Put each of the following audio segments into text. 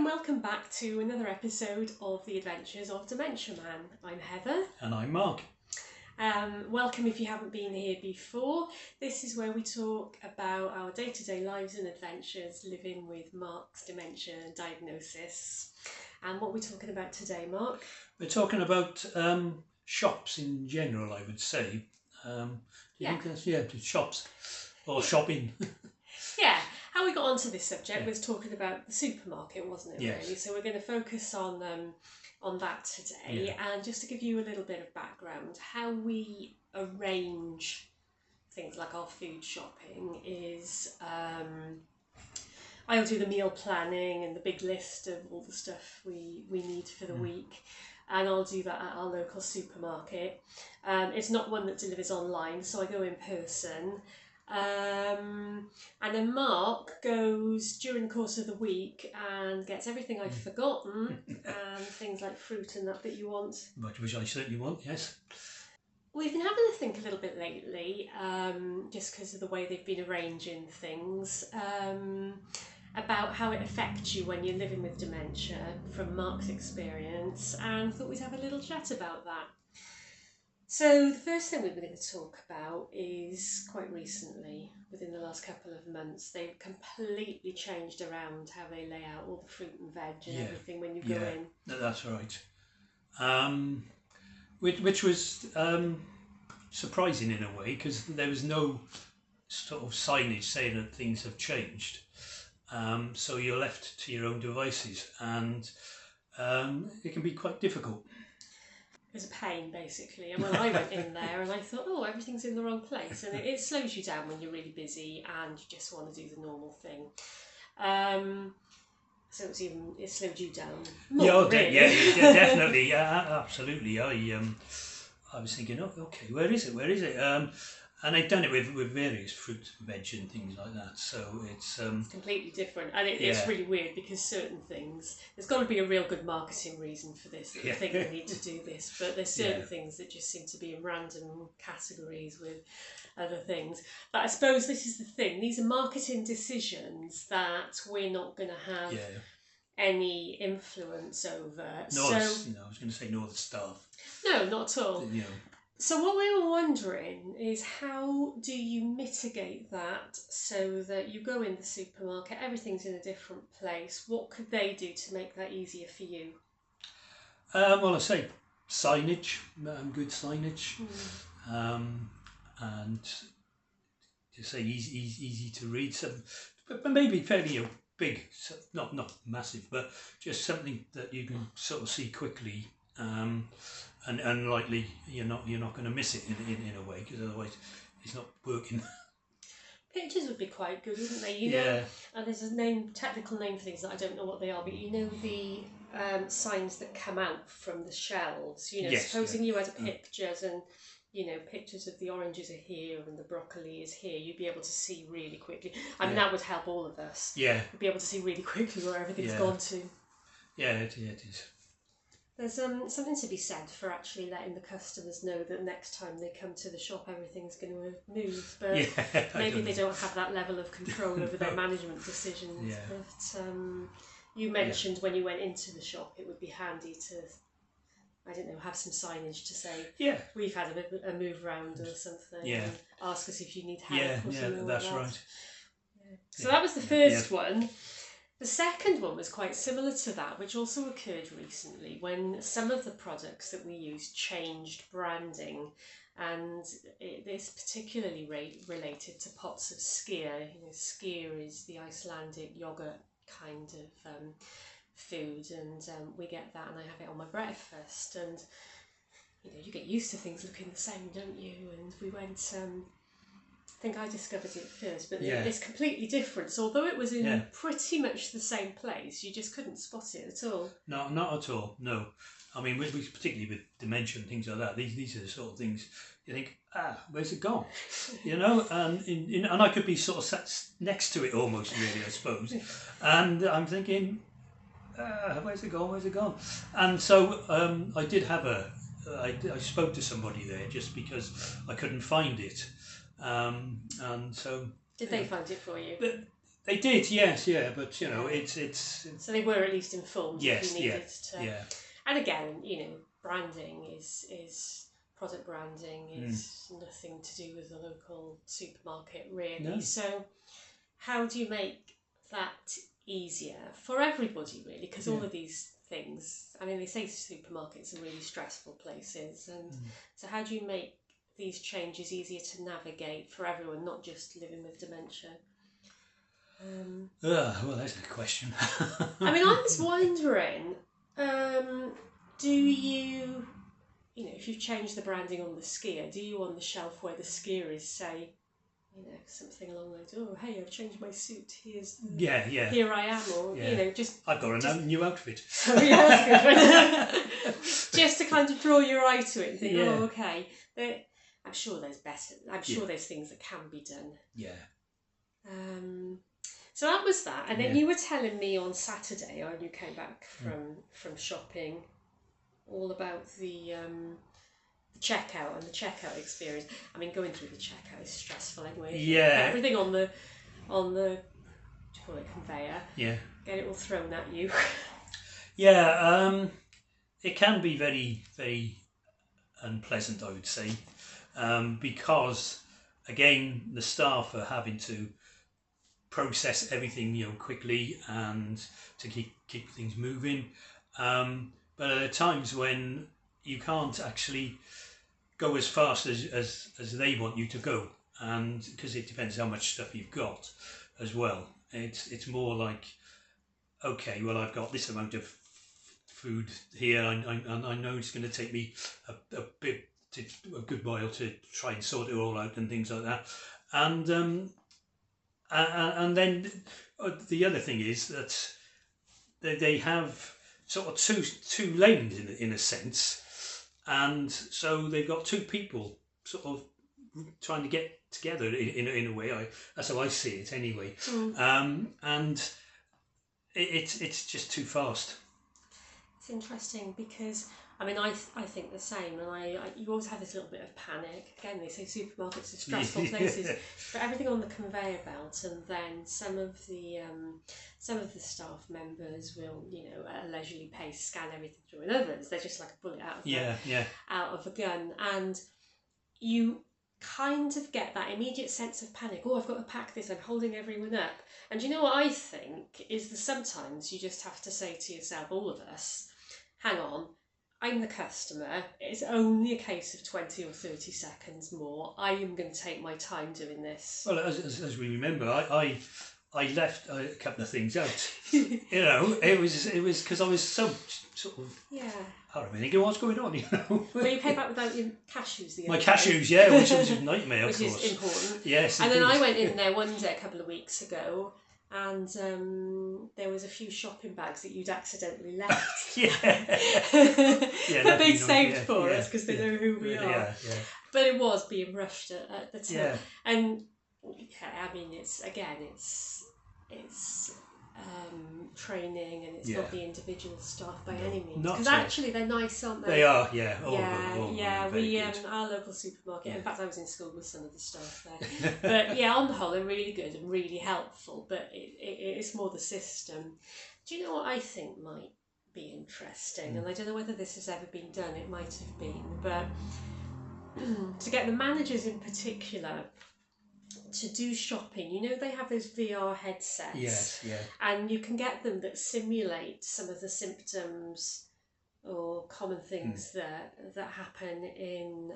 and welcome back to another episode of The Adventures of Dementia Man. I'm Heather. And I'm Mark. Welcome if you haven't been here before. This is where we talk about our day-to-day lives and adventures living with Mark's dementia diagnosis. And what we're talking about today, Mark? We're talking about shops in general, I would say. Do you think that's, shops or shopping? Yeah, how we got onto this subject was talking about the supermarket, wasn't it? Yes. Really. So we're going to focus on that today, and just to give you a little bit of background, how we arrange things like our food shopping is I'll do the meal planning and the big list of all the stuff we need for the week, and I'll do that at our local supermarket. It's not one that delivers online, so I go in person. And then Mark goes during the course of the week and gets everything I've forgotten and things like fruit and that you want. Which I certainly want, yes. We've been having to think a little bit lately, just because of the way they've been arranging things, about how it affects you when you're living with dementia from Mark's experience, and thought we'd have a little chat about that. So the first thing we're going to talk about is quite recently, within the last couple of months, they've completely changed around how they lay out all the fruit and veg and everything when you go in. That's right. Which was surprising in a way, because there was no sort of signage saying that things have changed. So you're left to your own devices, and it can be quite difficult. It was a pain, basically. And when I went in there and I thought, oh, everything's in the wrong place. And it slows you down when you're really busy and you just want to do the normal thing. So it slowed you down more, really. Yeah, definitely. Yeah, absolutely. I was thinking, oh, okay, where is it? And they've done it with various fruit, veg and things like that. So it's completely different. And it's really weird because certain things, there's got to be a real good marketing reason for this. That you think they need to do this. But there's certain things that just seem to be in random categories with other things. But I suppose this is the thing. These are marketing decisions that we're not going to have any influence over. I was going to say nor the staff. No, not at all. So what we were wondering is, how do you mitigate that so that you go in the supermarket, everything's in a different place? What could they do to make that easier for you? Well, I say signage, good signage, and just say easy to read, but maybe fairly big, not massive, but just something that you can sort of see quickly. And likely you're not going to miss it in a way, because otherwise it's not working. Pictures would be quite good, wouldn't they? You know, and there's a technical name for things that I don't know what they are, but you know the signs that come out from the shelves. Supposing you had pictures and pictures of the oranges are here and the broccoli is here, you'd be able to see really quickly. I mean, that would help all of us. Yeah, you'd be able to see really quickly where everything's gone to. Yeah, it is. There's something to be said for actually letting the customers know that next time they come to the shop everything's going to move, but maybe they don't have that level of control over their management decisions. Yeah. But you mentioned when you went into the shop it would be handy to, I don't know, have some signage to say we've had a move round or something, and ask us if you need help or something like that. Right. Yeah. So that was the first one. The second one was quite similar to that, which also occurred recently when some of the products that we used changed branding, and this particularly related to pots of skyr. Skyr is the Icelandic yoghurt kind of food, and we get that, and I have it on my breakfast, and you get used to things looking the same, don't you? And we went. I think I discovered it first, but it's completely different. So although it was in pretty much the same place, you just couldn't spot it at all. No, not at all. No, I mean, particularly with dementia and things like that, these are the sort of things you think, where's it gone? And I could be sort of sat next to it almost, really, I suppose. And I'm thinking, where's it gone? And so I did have I spoke to somebody there just because I couldn't find it. And so did they find it for you? They did, yes, yeah, but you know, it's so they were at least informed yes, if you needed to. yeah. And again, you know, branding is product branding is nothing to do with the local supermarket, really. No. So, how do you make that easier for everybody, really? Because all of these things, I mean, they say supermarkets are really stressful places, and so how do you make these changes easier to navigate for everyone, not just living with dementia? Well, that's a good question. I mean, I was wondering, do you, you know, if you've changed the branding on the skier, do you on the shelf where the skier is say, you know, something along those, oh, hey, I've changed my suit, here's the, here I am, or, you know, just... I've got a new outfit. Oh, yeah, that's a good one. Just to kind of draw your eye to it and think, oh, okay. I'm sure there's better, I'm sure there's things that can be done. Yeah. So that was that, and then you were telling me on Saturday when you came back from shopping all about the checkout and the checkout experience. I mean, going through the checkout is stressful anyway. Yeah. Everything on the what do you call it, conveyor. Yeah. Get it all thrown at you. Yeah. It can be very, very unpleasant, I would say, because again the staff are having to process everything, you know, quickly and to keep things moving. But there are times when you can't actually go as fast as they want you to go, and because it depends how much stuff you've got as well. It's more like, okay, well, I've got this amount of food here, and I know it's going to take me a good while to try and sort it all out and things like that, and then the other thing is that they have sort of two lanes in a sense, and so they've got two people sort of trying to get together in a way. That's how I see it anyway. And it's just too fast. It's interesting because I mean I think the same, and you always have this little bit of panic. Again, they say supermarkets are stressful places, but everything on the conveyor belt, and then some of the staff members will, you know, at a leisurely pace scan everything through, and others they're just like a bullet out of a gun, and you kind of get that immediate sense of panic. Oh, I've got to pack this, I'm holding everyone up. And you know what I think is that sometimes you just have to say to yourself, all of us, hang on, I'm the customer, it's only a case of 20 or 30 seconds more, I am going to take my time doing this. Well, as we remember, I left a couple of things out. You know, it was because I was so sort of I don't really know what's going on. You know. Well, you came back without your cashews. My cashews, yeah, which was a nightmare, which of course. Is important. Yes. And then I went in there one day a couple of weeks ago, and there was a few shopping bags that you'd accidentally left. That they'd saved for us because they know who we are. Yeah. But it was being rushed at the time. Yeah. And I mean, it's training, and it's not the individual staff by any means. Because actually they're nice, aren't they? They are, yeah. We our local supermarket. In fact, I was in school with some of the staff there. But yeah, on the whole, they're really good and really helpful. But it's more the system. Do you know what I think might be interesting? And I don't know whether this has ever been done. It might have been, but to get the managers in particular to do shopping, you know, they have those VR headsets. Yes, yeah. And you can get them that simulate some of the symptoms or common things that happen in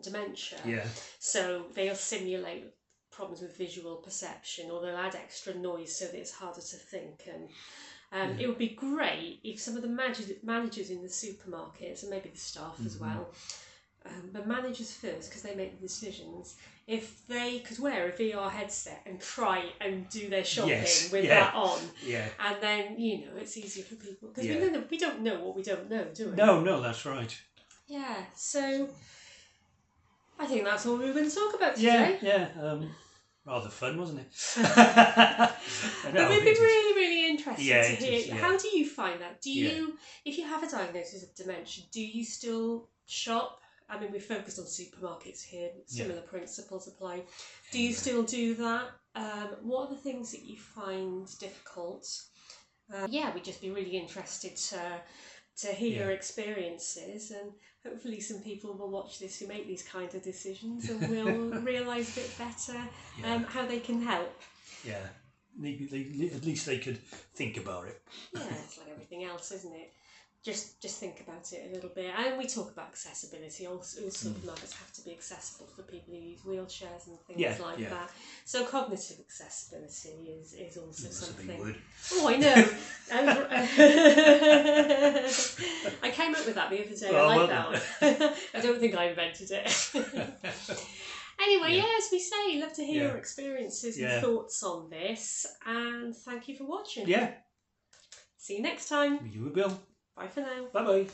dementia. Yeah. So they'll simulate problems with visual perception, or they'll add extra noise so that it's harder to think. And it would be great if some of the managers in the supermarkets, and maybe the staff as well, but managers first, because they make the decisions, if they could wear a VR headset and try and do their shopping with that on, and then, you know, it's easier for people, because we don't know what we don't know, do we? No, that's right. Yeah, so I think that's all we were going to talk about today. Yeah. Rather fun, wasn't it? But we'd be really, really interested to hear. How do you find that? Do you, if you have a diagnosis of dementia, do you still shop? I mean, we've focused on supermarkets here, similar principles apply. Do you still do that? What are the things that you find difficult? We'd just be really interested to hear your experiences, and hopefully some people will watch this who make these kind of decisions and will realise a bit better how they can help. Yeah, at least they could think about it. Yeah, it's like everything else, isn't it? Just think about it a little bit. And we talk about accessibility. All sorts of matters have to be accessible for people who use wheelchairs and things like that. So cognitive accessibility is also something. Word. Oh, I know. I came up with that the other day. I like that one. I don't think I invented it. Anyway, as we say, love to hear your experiences and thoughts on this. And thank you for watching. Yeah. See you next time. You will. Bye for now. Bye-bye.